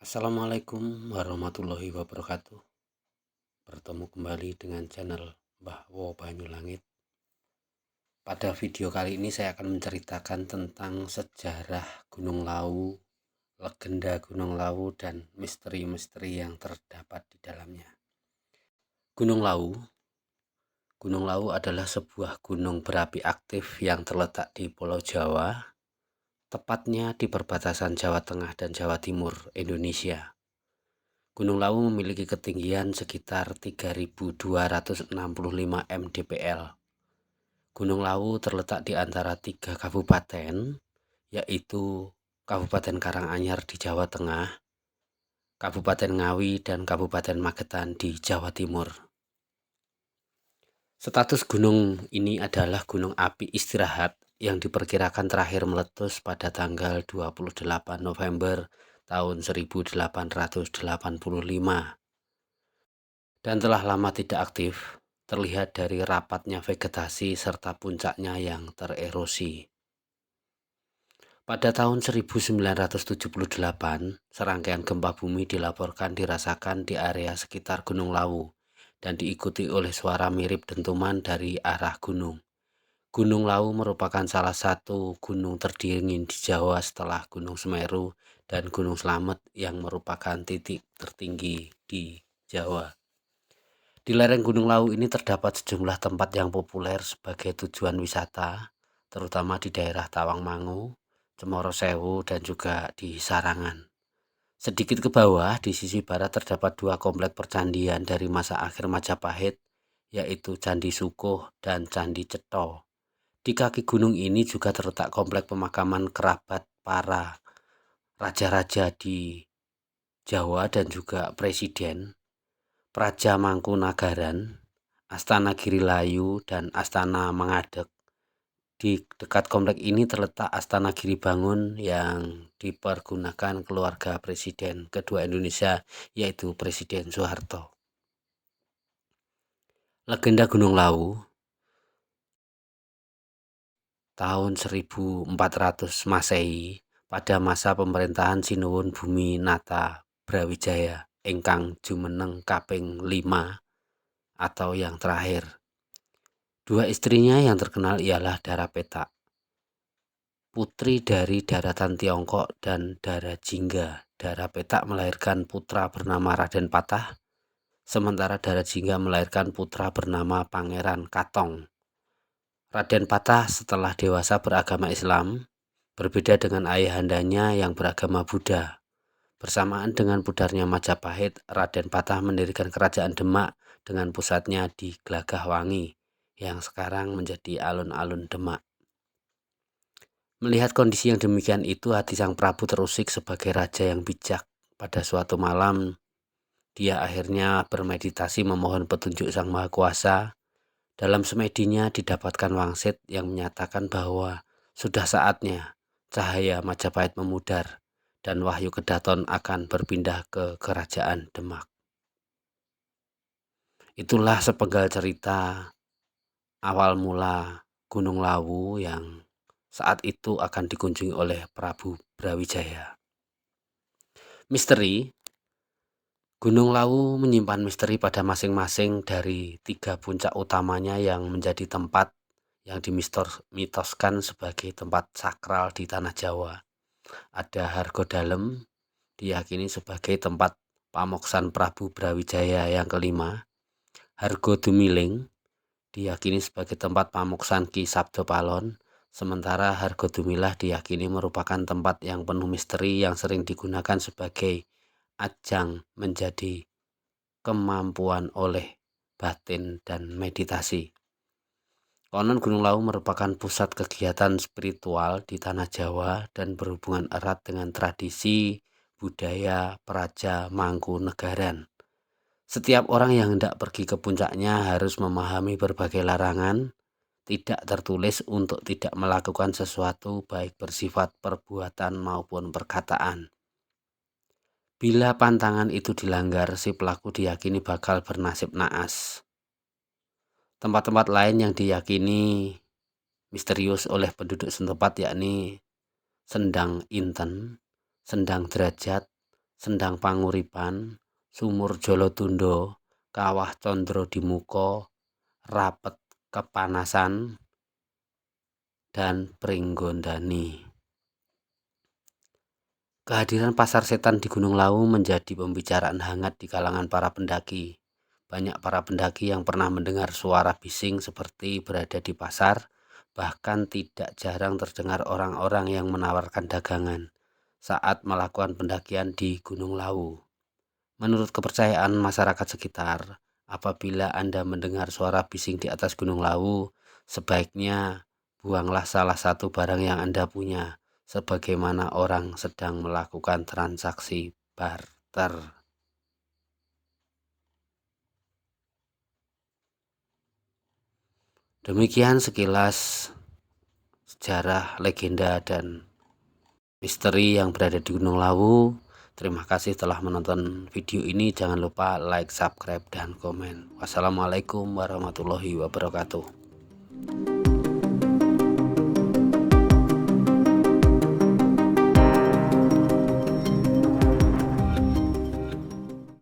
Assalamualaikum warahmatullahi wabarakatuh. Bertemu kembali dengan channel Mbah Wo Banyulangit. Pada video kali ini saya akan menceritakan tentang sejarah Gunung Lawu, legenda Gunung Lawu, dan misteri-misteri yang terdapat di dalamnya. Gunung Lawu adalah sebuah gunung berapi aktif yang terletak di Pulau Jawa, tepatnya di perbatasan Jawa Tengah dan Jawa Timur, Indonesia. Gunung Lawu memiliki ketinggian sekitar 3.265 mdpl. Gunung Lawu terletak di antara 3 kabupaten, yaitu Kabupaten Karanganyar di Jawa Tengah, Kabupaten Ngawi, dan Kabupaten Magetan di Jawa Timur. Status gunung ini adalah gunung api istirahat yang diperkirakan terakhir meletus pada tanggal 28 November tahun 1885 dan telah lama tidak aktif, terlihat dari rapatnya vegetasi serta puncaknya yang tererosi. Pada tahun 1978, serangkaian gempa bumi dilaporkan dirasakan di area sekitar Gunung Lawu dan diikuti oleh suara mirip dentuman dari arah gunung. Gunung Lawu merupakan salah satu gunung terdingin di Jawa setelah Gunung Semeru dan Gunung Slamet yang merupakan titik tertinggi di Jawa. Di lereng Gunung Lawu ini terdapat sejumlah tempat yang populer sebagai tujuan wisata, terutama di daerah Tawangmangu, Cemoro Sewu, dan juga di Sarangan. Sedikit ke bawah, di sisi barat terdapat 2 komplek percandian dari masa akhir Majapahit, yaitu Candi Sukuh dan Candi Cetho. Di kaki gunung ini juga terletak komplek pemakaman kerabat para raja-raja di Jawa dan juga presiden, Praja Mangkunagaran, Astana Girilayu, dan Astana Mengadek. Di dekat komplek ini terletak Astana Giribangun yang dipergunakan keluarga presiden kedua Indonesia, yaitu Presiden Soeharto. Legenda Gunung Lawu tahun 1400 Masehi pada masa pemerintahan Sinuwun Bumi Nata Brawijaya ingkang jumeneng kaping 5 atau yang terakhir. 2 istrinya yang terkenal ialah Dara Petak, putri dari daratan Tiongkok, dan Dara Jingga. Dara Petak melahirkan putra bernama Raden Patah, sementara Dara Jingga melahirkan putra bernama Pangeran Katong. Raden Patah setelah dewasa beragama Islam, berbeda dengan ayahandanya yang beragama Buddha. Bersamaan dengan pudarnya Majapahit, Raden Patah mendirikan kerajaan Demak dengan pusatnya di Glagahwangi, yang sekarang menjadi alun-alun Demak. Melihat kondisi yang demikian itu, hati sang Prabu terusik sebagai raja yang bijak. Pada suatu malam, dia akhirnya bermeditasi memohon petunjuk Sang Maha Kuasa. Dalam semedinya didapatkan wangsit yang menyatakan bahwa sudah saatnya cahaya Majapahit memudar dan Wahyu Kedaton akan berpindah ke kerajaan Demak. Itulah sepenggal cerita awal mula Gunung Lawu yang saat itu akan dikunjungi oleh Prabu Brawijaya. Misteri Gunung Lawu menyimpan misteri pada masing-masing dari 3 puncak utamanya yang menjadi tempat yang dimitoskan sebagai tempat sakral di tanah Jawa. Ada Hargodalem, diyakini sebagai tempat pamoksan Prabu Brawijaya yang kelima. Hargodumiling diyakini sebagai tempat pamoksan Ki Sabdopalon, sementara Hargodumilah diyakini merupakan tempat yang penuh misteri yang sering digunakan sebagai ajang menjadi kemampuan oleh batin dan meditasi. Konon Gunung Lawu merupakan pusat kegiatan spiritual di tanah Jawa dan berhubungan erat dengan tradisi budaya Praja Mangkunagaran. Setiap orang yang hendak pergi ke puncaknya harus memahami berbagai larangan tidak tertulis untuk tidak melakukan sesuatu baik bersifat perbuatan maupun perkataan. Bila pantangan itu dilanggar, si pelaku diyakini bakal bernasib naas. Tempat-tempat lain yang diyakini misterius oleh penduduk setempat yakni Sendang Inten, Sendang Derajat, Sendang Panguripan, Sumur Jolotundo, Kawah Condro Dimuko, Rapet Kepanasan, dan Pringgondani. Kehadiran pasar setan di Gunung Lawu menjadi pembicaraan hangat di kalangan para pendaki. Banyak para pendaki yang pernah mendengar suara bising seperti berada di pasar, bahkan tidak jarang terdengar orang-orang yang menawarkan dagangan saat melakukan pendakian di Gunung Lawu. Menurut kepercayaan masyarakat sekitar, apabila Anda mendengar suara bising di atas Gunung Lawu, sebaiknya buanglah salah satu barang yang Anda punya, sebagaimana orang sedang melakukan transaksi barter. Demikian sekilas sejarah, legenda, dan misteri yang berada di Gunung Lawu. Terima kasih telah menonton video ini. Jangan lupa like, subscribe, dan komen. Wassalamualaikum warahmatullahi wabarakatuh.